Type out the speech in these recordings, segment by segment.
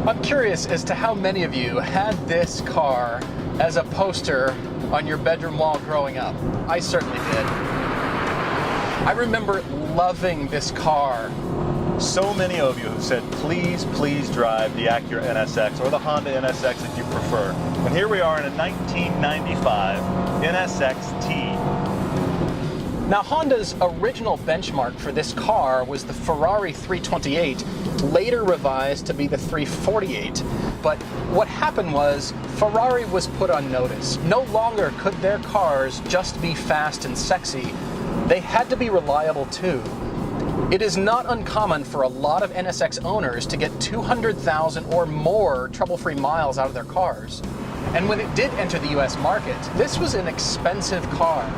I'm curious as to how many of you had this car as a poster on your bedroom wall growing up. I certainly did. I remember loving this car. So many of you have said, please, please drive the Acura NSX or the Honda NSX if you prefer. And here we are in a 1995 NSX-T. Now, Honda's original benchmark for this car was the Ferrari 328, later revised to be the 348. But what happened was, Ferrari was put on notice. No longer could their cars just be fast and sexy. They had to be reliable too. It is not uncommon for a lot of NSX owners to get 200,000 or more trouble-free miles out of their cars. And when it did enter the US market, this was an expensive car.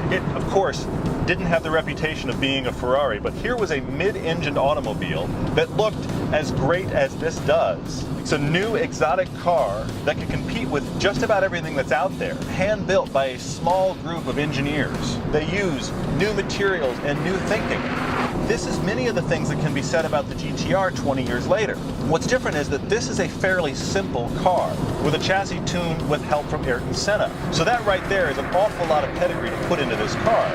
It, of course, didn't have the reputation of being a Ferrari, but here was a mid-engined automobile that looked as great as this does. It's a new exotic car that can compete with just about everything that's out there, hand-built by a small group of engineers. They use new materials and new thinking. This is many of the things that can be said about the GTR 20 years later. What's different is that this is a fairly simple car with a chassis tuned with help from Ayrton Senna. So that right there is an awful lot of pedigree to put into this car.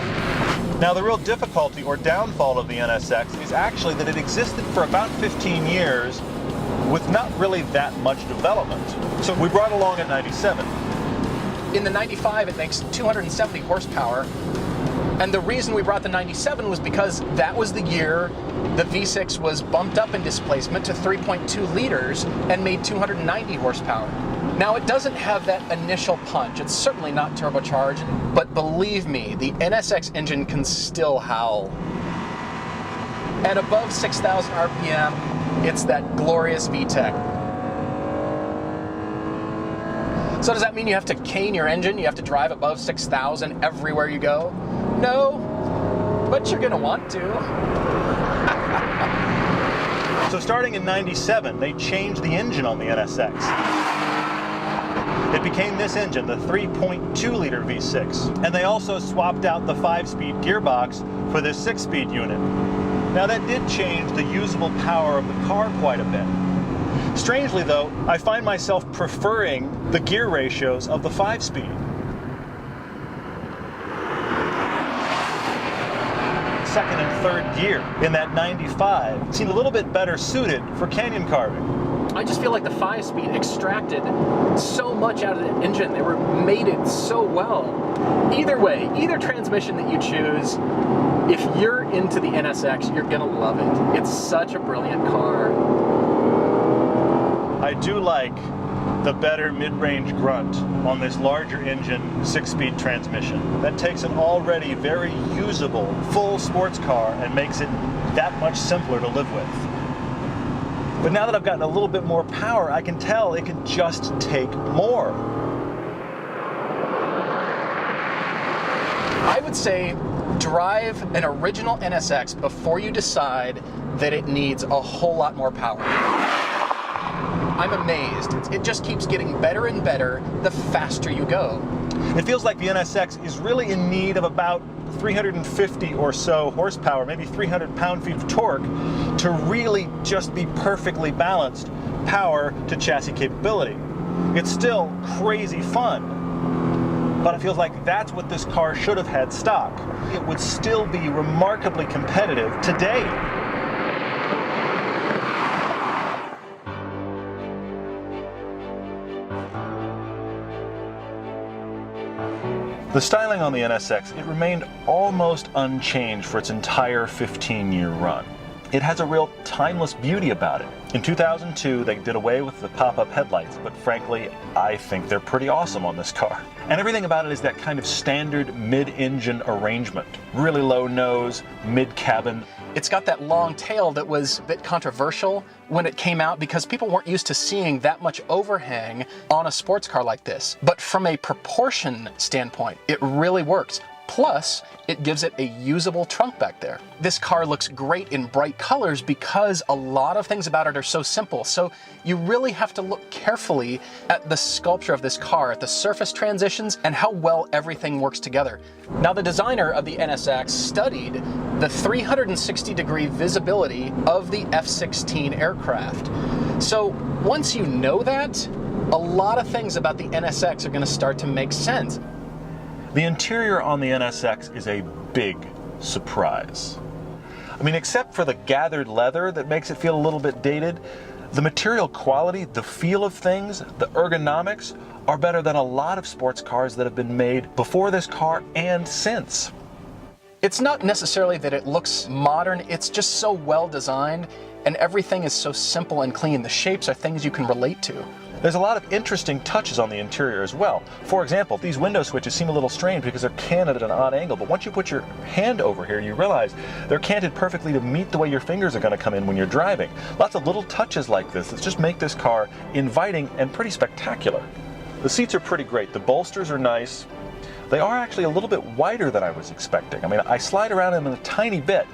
Now, the real difficulty or downfall of the NSX is actually that it existed for about 15 years with not really that much development. So we brought along a 97. In the 95, it makes 270 horsepower. And the reason we brought the 97 was because that was the year the V6 was bumped up in displacement to 3.2 liters and made 290 horsepower. Now, it doesn't have that initial punch. It's certainly not turbocharged, but believe me, the NSX engine can still howl. At above 6,000 RPM, it's that glorious VTEC. So does that mean you have to cane your engine? You have to drive above 6,000 everywhere you go? No, but you're gonna want to. So starting in 97, they changed the engine on the NSX. It became this engine, the 3.2 liter V6. And they also swapped out the 5-speed gearbox for this 6-speed unit. Now that did change the usable power of the car quite a bit. Strangely though, I find myself preferring the gear ratios of the 5-speed. Second and third gear in that 95 seemed a little bit better suited for canyon carving. I just feel like the 5-speed extracted so much out of the engine. They were mated so well. Either way, either transmission that you choose, if you're into the NSX, you're gonna love it. It's such a brilliant car. I do like the better mid-range grunt on this larger engine 6-speed transmission. That takes an already very usable full sports car and makes it that much simpler to live with. But now that I've gotten a little bit more power, I can tell it can just take more. I would say drive an original NSX before you decide that it needs a whole lot more power. I'm amazed. It just keeps getting better and better the faster you go. It feels like the NSX is really in need of about 350 or so horsepower, maybe 300 pound-feet of torque, to really just be perfectly balanced power to chassis capability. It's still crazy fun, but it feels like that's what this car should have had stock. It would still be remarkably competitive today. The styling on the NSX, it remained almost unchanged for its entire 15-year run. It has a real timeless beauty about it. In 2002, they did away with the pop-up headlights, but frankly, I think they're pretty awesome on this car. And everything about it is that kind of standard mid-engine arrangement. Really low nose, mid-cabin. It's got that long tail that was a bit controversial when it came out because people weren't used to seeing that much overhang on a sports car like this. But from a proportion standpoint, it really works. Plus, it gives it a usable trunk back there. This car looks great in bright colors because a lot of things about it are so simple. So you really have to look carefully at the sculpture of this car, at the surface transitions, and how well everything works together. Now, the designer of the NSX studied the 360-degree visibility of the F-16 aircraft. So once you know that, a lot of things about the NSX are going to start to make sense. The interior on the NSX is a big surprise. I mean, except for the gathered leather that makes it feel a little bit dated, the material quality, the feel of things, the ergonomics are better than a lot of sports cars that have been made before this car and since. It's not necessarily that it looks modern, it's just so well designed and everything is so simple and clean. The shapes are things you can relate to. There's a lot of interesting touches on the interior as well. For example, these window switches seem a little strange because they're canted at an odd angle, but once you put your hand over here, you realize they're canted perfectly to meet the way your fingers are going to come in when you're driving. Lots of little touches like this that just make this car inviting and pretty spectacular. The seats are pretty great. The bolsters are nice. They are actually a little bit wider than I was expecting. I mean, I slide around them in a tiny bit.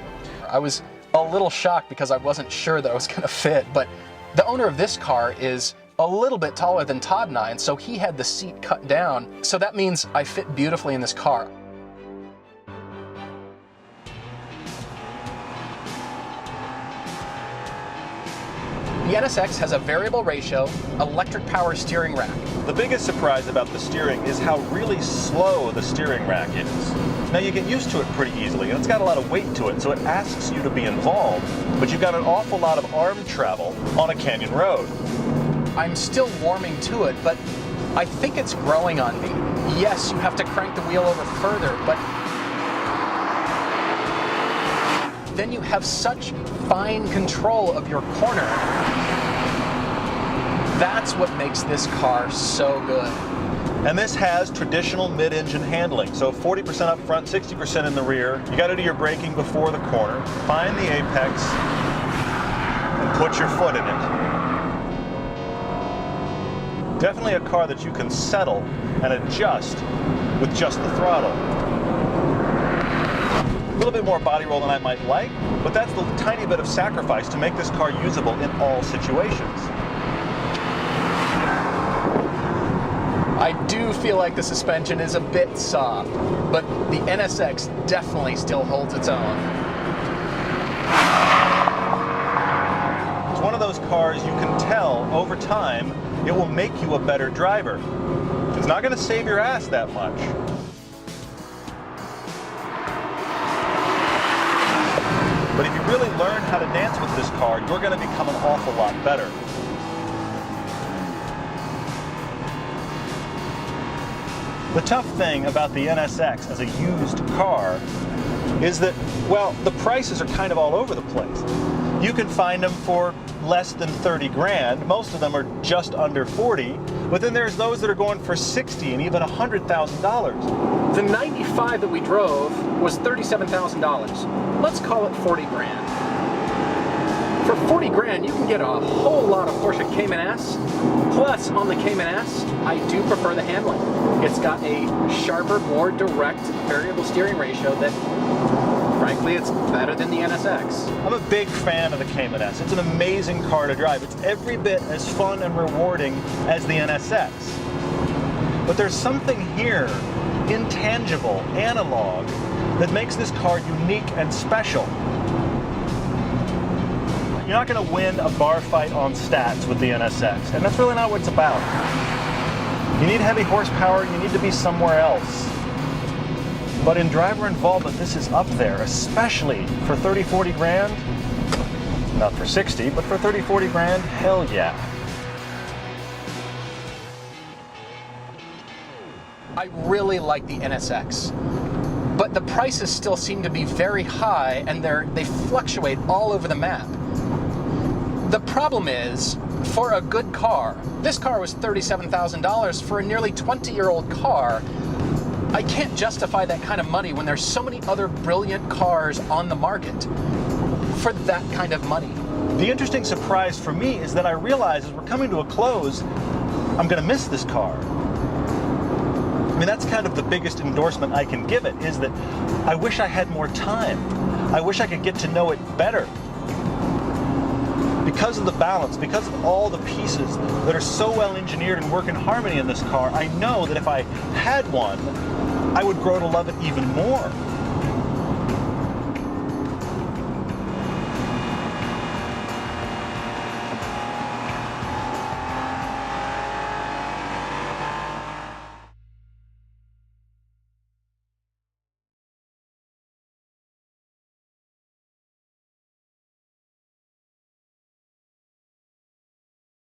I was a little shocked because I wasn't sure that I was going to fit, but the owner of this car is a little bit taller than Todd and I, and so he had the seat cut down. So that means I fit beautifully in this car. The NSX has a variable ratio, electric power steering rack. The biggest surprise about the steering is how really slow the steering rack is. Now you get used to it pretty easily, and it's got a lot of weight to it, so it asks you to be involved, but you've got an awful lot of arm travel on a canyon road. I'm still warming to it, but I think it's growing on me. Yes, you have to crank the wheel over further, but then you have such fine control of your corner. That's what makes this car so good. And this has traditional mid-engine handling, so 40% up front, 60% in the rear. You got to do your braking before the corner, find the apex, and put your foot in it. Definitely a car that you can settle and adjust with just the throttle. A little bit more body roll than I might like, but that's the tiny bit of sacrifice to make this car usable in all situations. I do feel like the suspension is a bit soft, but the NSX definitely still holds its own. It's one of those cars you can tell over time it will make you a better driver. It's not going to save your ass that much. But if you really learn how to dance with this car, you're going to become an awful lot better. The tough thing about the NSX as a used car is that, well, the prices are kind of all over the place. You can find them for less than 30 grand. Most of them are just under 40, but then there's those that are going for 60 and even $100,000. The 95 that we drove was $37,000. Let's call it 40 grand. For 40 grand, you can get a whole lot of Porsche Cayman S. Plus, on the Cayman S, I do prefer the handling. It's got a sharper, more direct variable steering ratio that, frankly, it's better than the NSX. I'm a big fan of the Cayman S. It's an amazing car to drive. It's every bit as fun and rewarding as the NSX. But there's something here, intangible, analog, that makes this car unique and special. You're not going to win a bar fight on stats with the NSX, and that's really not what it's about. You need heavy horsepower, you need to be somewhere else. But in driver involvement, this is up there, especially for 30, 40 grand. Not for 60, but for 30, 40 grand, hell yeah. I really like the NSX, but the prices still seem to be very high and they fluctuate all over the map. The problem is, for a good car, this car was $37,000 for a nearly 20-year-old car. I can't justify that kind of money when there's so many other brilliant cars on the market for that kind of money. The interesting surprise for me is that I realize as we're coming to a close, I'm going to miss this car. I mean, that's kind of the biggest endorsement I can give it, is that I wish I had more time. I wish I could get to know it better. Because of the balance, because of all the pieces that are so well engineered and work in harmony in this car, I know that if I had one, I would grow to love it even more.